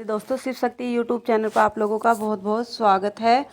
राधे दोस्तों, Shiv Shakti YouTube channel पर आप लोगों का बहुत बहुत स्वागत है।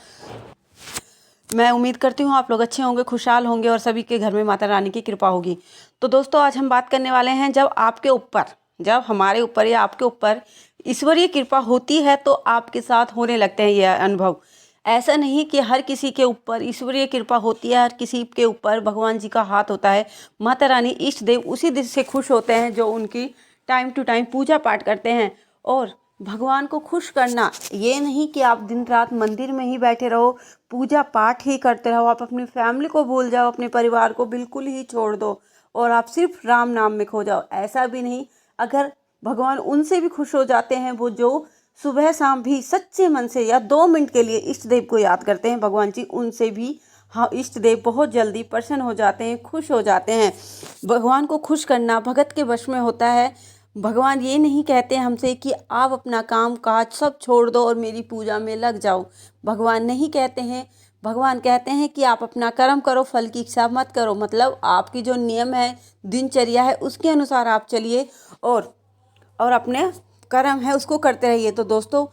मैं उम्मीद करती हूँ आप लोग अच्छे होंगे, खुशहाल होंगे और सभी के घर में माता रानी की कृपा होगी। तो दोस्तों, आज हम बात करने वाले हैं जब हमारे ऊपर या आपके ऊपर ईश्वरीय कृपा होती है तो आपके साथ होने लगते हैं ये अनुभव। ऐसा नहीं कि हर किसी के ऊपर ईश्वरीय कृपा होती है, हर किसी के ऊपर भगवान जी का हाथ होता है। माता रानी इष्ट देव उसी दिन से खुश होते हैं जो उनकी टाइम टू टाइम पूजा पाठ करते हैं। और भगवान को खुश करना ये नहीं कि आप दिन रात मंदिर में ही बैठे रहो, पूजा पाठ ही करते रहो, आप अपनी फैमिली को भूल जाओ, अपने परिवार को बिल्कुल ही छोड़ दो और आप सिर्फ राम नाम में खो जाओ। ऐसा भी नहीं। अगर भगवान उनसे भी खुश हो जाते हैं, वो जो सुबह शाम भी सच्चे मन से या 2 मिनट के लिए इष्ट देव को याद करते हैं, भगवान जी उनसे भी हाँ इष्ट देव बहुत जल्दी प्रसन्न हो जाते हैं, खुश हो जाते हैं। भगवान को खुश करना भगत के वश में होता है। भगवान ये नहीं कहते हमसे कि आप अपना काम काज सब छोड़ दो और मेरी पूजा में लग जाओ। भगवान नहीं कहते हैं। भगवान कहते हैं कि आप अपना कर्म करो, फल की इच्छा मत करो। मतलब आपकी जो नियम है, दिनचर्या है, उसके अनुसार आप चलिए और अपने कर्म है उसको करते रहिए। तो दोस्तों,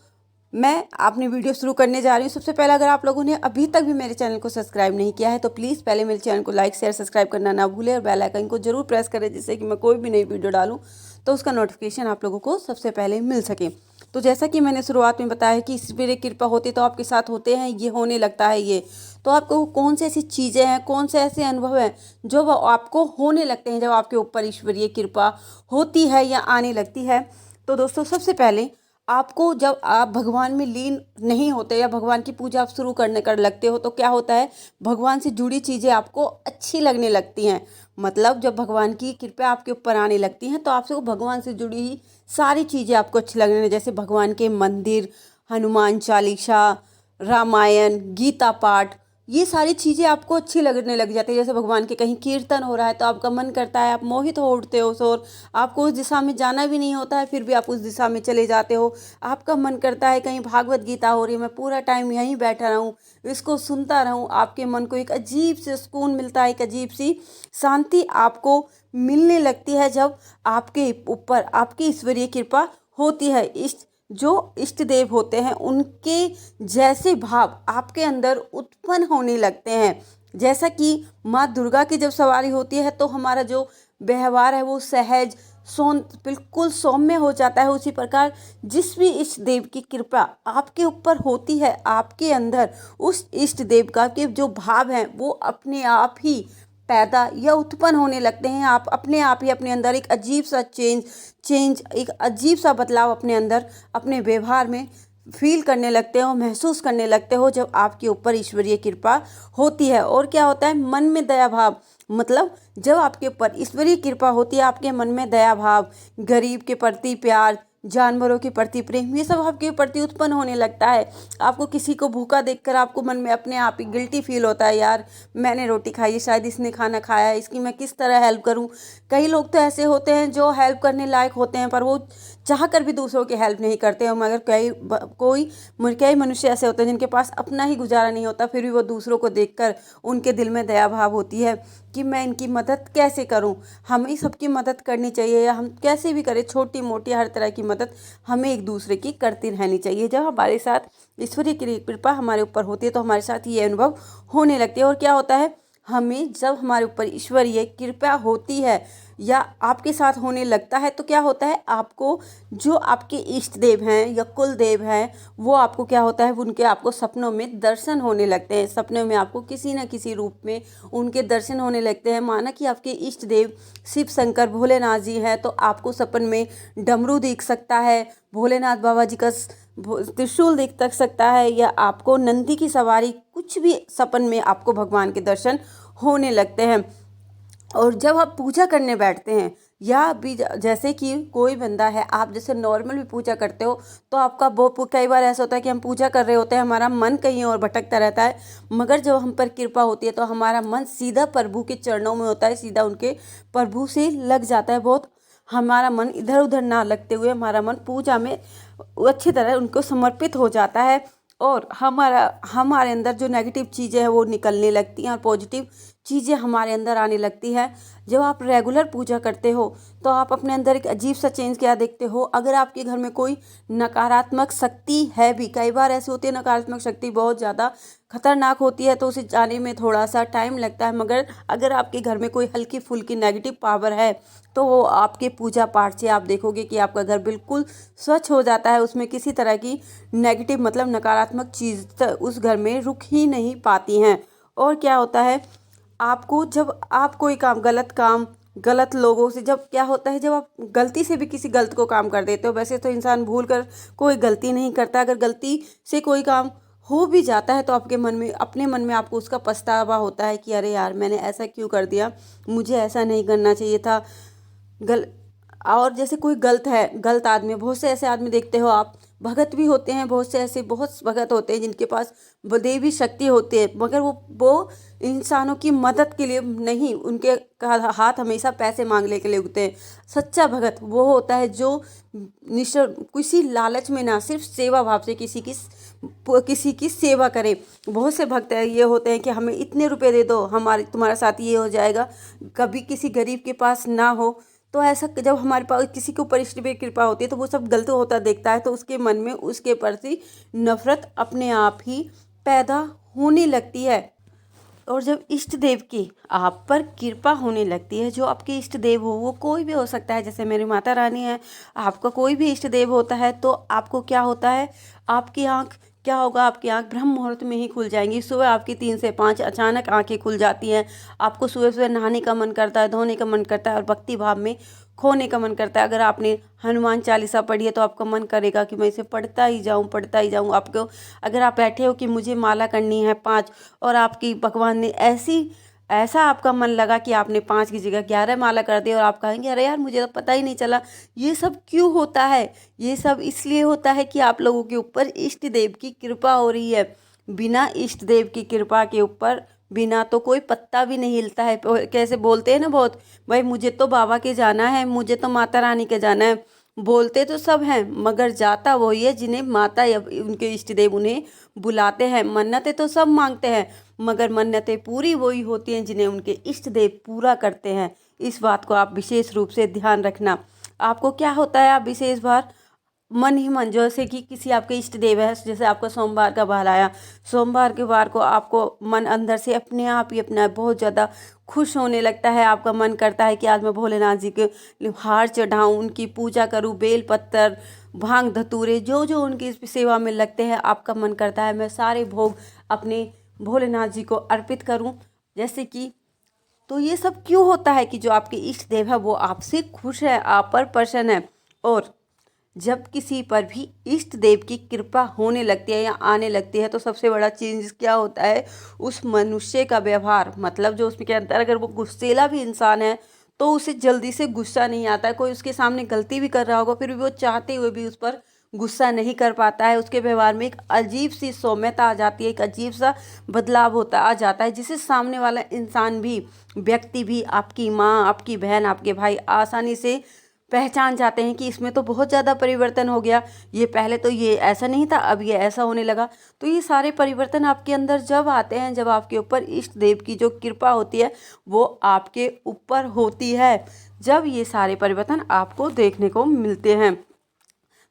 मैं अपनी वीडियो शुरू करने जा रही हूँ। सबसे पहले, अगर आप लोगों ने अभी तक भी मेरे चैनल को सब्सक्राइब नहीं किया है तो प्लीज़ पहले मेरे चैनल को लाइक शेयर सब्सक्राइब करना ना भूलें और बेल आइकन को जरूर प्रेस करें, जिससे कि मैं कोई भी नई वीडियो डालूँ तो उसका नोटिफिकेशन आप लोगों को सबसे पहले मिल सके। तो जैसा कि मैंने शुरुआत में बताया कि ईश्वरीय कृपा होती तो आपके साथ होते हैं, ये होने लगता है ये। तो आपको कौन सी ऐसी चीज़ें हैं, कौन से ऐसे अनुभव हैं जो आपको होने लगते हैं जब आपके ऊपर ईश्वरीय कृपा होती है या आने लगती है। तो दोस्तों, सबसे पहले आपको जब आप भगवान में लीन नहीं होते या भगवान की पूजा आप शुरू करने कर लगते हो तो क्या होता है, भगवान से जुड़ी चीज़ें आपको अच्छी लगने लगती हैं। मतलब जब भगवान की कृपा आपके ऊपर आने लगती हैं तो आपसे भगवान से जुड़ी ही सारी चीज़ें आपको अच्छी लगने लगती, जैसे भगवान के मंदिर, हनुमान चालीसा, रामायण, गीता पाठ, ये सारी चीज़ें आपको अच्छी लगने लग जाती है। जैसे भगवान के कहीं कीर्तन हो रहा है तो आपका मन करता है, आप मोहित हो उठते हो और आपको उस दिशा में जाना भी नहीं होता है, फिर भी आप उस दिशा में चले जाते हो। आपका मन करता है कहीं भागवत गीता हो रही है, मैं पूरा टाइम यहीं बैठा रहूं, इसको सुनता रहूं। आपके मन को एक अजीब से सुकून मिलता है, एक अजीब सी शांति आपको मिलने लगती है जब आपके ऊपर आपकी ईश्वरीय कृपा होती है। जो इष्ट देव होते हैं उनके जैसे भाव आपके अंदर उत्पन्न होने लगते हैं। जैसा कि माँ दुर्गा की जब सवारी होती है तो हमारा जो व्यवहार है वो सहज बिल्कुल सौम्य हो जाता है। उसी प्रकार जिस भी इष्ट देव की कृपा आपके ऊपर होती है, आपके अंदर उस इष्ट देव का के जो भाव हैं वो अपने आप ही पैदा या उत्पन्न होने लगते हैं। आप अपने आप ही अपने अंदर एक अजीब सा चेंज एक अजीब सा बदलाव अपने अंदर अपने व्यवहार में फील करने लगते हो, महसूस करने लगते हो जब आपके ऊपर ईश्वरीय कृपा होती है। और क्या होता है, मन में दया भाव। मतलब जब आपके ऊपर ईश्वरीय कृपा होती है, आपके मन में दया भाव, गरीब के प्रति प्यार, जानवरों के प्रति प्रेम, ये सब आपके प्रति उत्पन्न होने लगता है। आपको किसी को भूखा देखकर आपको मन में अपने आप ही गिल्टी फील होता है, यार मैंने रोटी खाई है, शायद इसने खाना खाया है, इसकी मैं किस तरह हेल्प करूं। कई लोग तो ऐसे होते हैं जो हेल्प करने लायक होते हैं पर वो चाह कर भी दूसरों की हेल्प नहीं करते हैं। मगर कई मनुष्य ऐसे होते हैं जिनके पास अपना ही गुजारा नहीं होता, फिर भी वो दूसरों को देखकर उनके दिल में दया भाव होती है कि मैं इनकी मदद कैसे करूं। हमें सबकी मदद करनी चाहिए, या हम कैसे भी करें, छोटी मोटी हर तरह की मदद हमें एक दूसरे की करती रहनी चाहिए। जब हमारे साथ ईश्वरीय कृपा हमारे ऊपर होती है तो हमारे साथ ये अनुभव होने लगती है। और क्या होता है, हमें जब हमारे ऊपर ईश्वरीय कृपा होती है या आपके साथ होने लगता है तो क्या होता है, आपको जो आपके इष्ट देव हैं या कुल देव हैं वो आपको क्या होता है, उनके आपको सपनों में दर्शन होने लगते हैं। सपनों में आपको किसी न किसी रूप में उनके दर्शन होने लगते हैं। माना कि आपके इष्ट देव शिव शंकर भोलेनाथ जी हैं तो आपको सपन में डमरू दिख सकता है, भोलेनाथ बाबा जी का त्रिशूल दिख सकता है, या आपको नंदी की सवारी, कुछ भी सपन में आपको भगवान के दर्शन होने लगते हैं। और जब आप पूजा करने बैठते हैं या भी जैसे कि कोई बंदा है, आप जैसे नॉर्मल भी पूजा करते हो तो आपका वो कई बार ऐसा होता है कि हम पूजा कर रहे होते हैं, हमारा मन कहीं और भटकता रहता है। मगर जब हम पर कृपा होती है तो हमारा मन सीधा प्रभु के चरणों में होता है, सीधा उनके प्रभु से लग जाता है। बहुत हमारा मन इधर उधर ना लगते हुए हमारा मन पूजा में अच्छी तरह उनको समर्पित हो जाता है और हमारे अंदर जो नेगेटिव चीज़ें हैं वो निकलने लगती हैं और पॉजिटिव चीज़ें हमारे अंदर आने लगती है। जब आप रेगुलर पूजा करते हो तो आप अपने अंदर एक अजीब सा चेंज क्या देखते हो। अगर आपके घर में कोई नकारात्मक शक्ति है भी, कई बार ऐसी होती है नकारात्मक शक्ति बहुत ज़्यादा खतरनाक होती है तो उसे जाने में थोड़ा सा टाइम लगता है, मगर अगर आपके घर में कोई हल्की फुल्की नेगेटिव पावर है तो वो आपके पूजा पाठ से आप देखोगे कि आपका घर बिल्कुल स्वच्छ हो जाता है। उसमें किसी तरह की नेगेटिव मतलब नकारात्मक चीज़ उस घर में रुक ही नहीं पाती हैं। और क्या होता है, आपको जब आप कोई काम गलत लोगों से, जब क्या होता है, जब आप गलती से भी किसी गलत को काम कर देते हो, वैसे तो इंसान भूल कर कोई गलती नहीं करता, अगर गलती से कोई काम हो भी जाता है तो आपके मन में, अपने मन में आपको उसका पछतावा होता है कि अरे यार मैंने ऐसा क्यों कर दिया, मुझे ऐसा नहीं करना चाहिए था। गल और जैसे कोई गलत आदमी, बहुत से ऐसे आदमी देखते हो आप, भगत भी होते हैं, बहुत से ऐसे बहुत भगत होते हैं जिनके पास देवी शक्ति होती है, मगर वो इंसानों की मदद के लिए नहीं, उनके हाथ हमेशा पैसे मांगने के लिए उगते हैं। सच्चा भगत वो होता है जो किसी लालच में ना, सिर्फ सेवा भाव से किसी की सेवा करे। बहुत से भक्त ये होते हैं कि हमें इतने रुपए दे दो, तुम्हारे साथ ये हो जाएगा। कभी किसी गरीब के पास ना हो तो ऐसा, जब हमारे पास किसी के ऊपर इष्ट देव की कृपा होती है तो वो सब गलत होता देखता है तो उसके मन में उसके प्रति नफरत अपने आप ही पैदा होने लगती है। और जब इष्ट देव की आप पर कृपा होने लगती है, जो आपके इष्ट देव हो वो कोई भी हो सकता है, जैसे मेरी माता रानी है, आपका कोई भी इष्ट देव होता है तो आपको क्या होता है, आपकी आँख क्या होगा, आपकी आंख ब्रह्म मुहूर्त में ही खुल जाएंगी। सुबह आपकी 3 से 5 अचानक आंखें खुल जाती हैं, आपको सुबह सुबह नहाने का मन करता है, धोने का मन करता है और भक्ति भाव में खोने का मन करता है। अगर आपने हनुमान चालीसा पढ़ी है तो आपका मन करेगा कि मैं इसे पढ़ता ही जाऊँ। आपको अगर आप बैठे हो कि मुझे माला करनी है 5 और आपकी भगवान ने ऐसा आपका मन लगा कि आपने 5 की जगह 11 माला कर दी और आप कहेंगे अरे यार मुझे तो पता ही नहीं चला। ये सब क्यों होता है? ये सब इसलिए होता है कि आप लोगों के ऊपर इष्ट देव की कृपा हो रही है। बिना इष्ट देव की कृपा के ऊपर बिना तो कोई पत्ता भी नहीं हिलता है। कैसे बोलते हैं ना बहुत, भाई मुझे तो बाबा के जाना है, मुझे तो माता रानी के जाना है। बोलते तो सब हैं मगर जाता वही है जिन्हें माता या उनके इष्ट देव उन्हें बुलाते हैं। मन्नतें तो सब मांगते हैं मगर मन्नतें पूरी वही होती हैं जिन्हें उनके इष्ट देव पूरा करते हैं। इस बात को आप विशेष रूप से ध्यान रखना। आपको क्या होता है, आप विशेष बार मन ही मन, जैसे कि किसी आपके इष्ट देव है, जैसे आपका सोमवार का बार आया, सोमवार के बार को आपको मन अंदर से अपने आप ही अपना बहुत ज़्यादा खुश होने लगता है। आपका मन करता है कि आज मैं भोलेनाथ जी के हार चढ़ाऊँ, उनकी पूजा करूँ, बेल पत्तर भांग धतूरे जो जो उनकी सेवा में लगते हैं, आपका मन करता है मैं सारे भोग अपने भोलेनाथ जी को अर्पित करूँ। जैसे कि तो ये सब क्यों होता है कि जो आपके इष्ट देव है वो आपसे खुश है, आप पर प्रसन्न है। और जब किसी पर भी इष्ट देव की कृपा होने लगती है या आने लगती है तो सबसे बड़ा चेंज क्या होता है, उस मनुष्य का व्यवहार, मतलब जो उसके अंदर अगर वो गुस्सेला भी इंसान है तो उसे जल्दी से गुस्सा नहीं आता है। कोई उसके सामने गलती भी कर रहा होगा फिर भी वो चाहते हुए भी उस पर गुस्सा नहीं कर पाता है। उसके व्यवहार में एक अजीब सी सौम्यता आ जाती है, एक अजीब सा बदलाव होता आ जाता है जिसे सामने वाला इंसान भी, व्यक्ति भी, आपकी माँ, आपकी बहन, आपके भाई आसानी से पहचान जाते हैं कि इसमें तो बहुत ज़्यादा परिवर्तन हो गया, ये पहले तो ये ऐसा नहीं था अब ये ऐसा होने लगा। तो ये सारे परिवर्तन आपके अंदर जब आते हैं, जब आपके ऊपर इष्ट देव की जो कृपा होती है वो आपके ऊपर होती है, जब ये सारे परिवर्तन आपको देखने को मिलते हैं।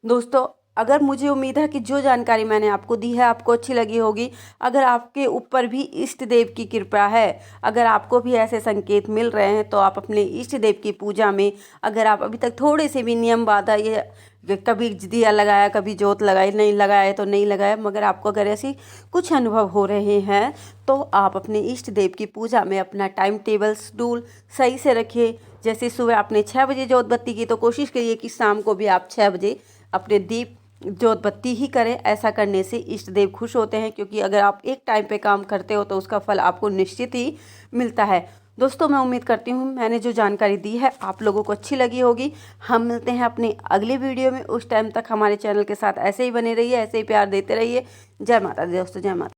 दोस्तों अगर मुझे उम्मीद है कि जो जानकारी मैंने आपको दी है आपको अच्छी लगी होगी। अगर आपके ऊपर भी इष्ट देव की कृपा है, अगर आपको भी ऐसे संकेत मिल रहे हैं तो आप अपने इष्ट देव की पूजा में, अगर आप अभी तक थोड़े से भी नियम बाधा, ये कभी दिया लगाया, कभी जोत लगाई, नहीं लगाया तो नहीं लगाया, मगर आपको अगर ऐसी कुछ अनुभव हो रहे हैं तो आप अपने इष्ट देव की पूजा में अपना टाइम टेबल शेड्यूल सही से रखिए। जैसे सुबह आपने 6 बजे जोत बत्ती की तो कोशिश करिए कि शाम को भी आप 6 बजे अपने दीप जोत बत्ती ही करें। ऐसा करने से इष्ट देव खुश होते हैं, क्योंकि अगर आप एक टाइम पे काम करते हो तो उसका फल आपको निश्चित ही मिलता है। दोस्तों मैं उम्मीद करती हूँ मैंने जो जानकारी दी है आप लोगों को अच्छी लगी होगी। हम मिलते हैं अपने अगले वीडियो में, उस टाइम तक हमारे चैनल के साथ ऐसे ही बने रहिए, ऐसे ही प्यार देते रहिए। जय माता दी दोस्तों, जय माता।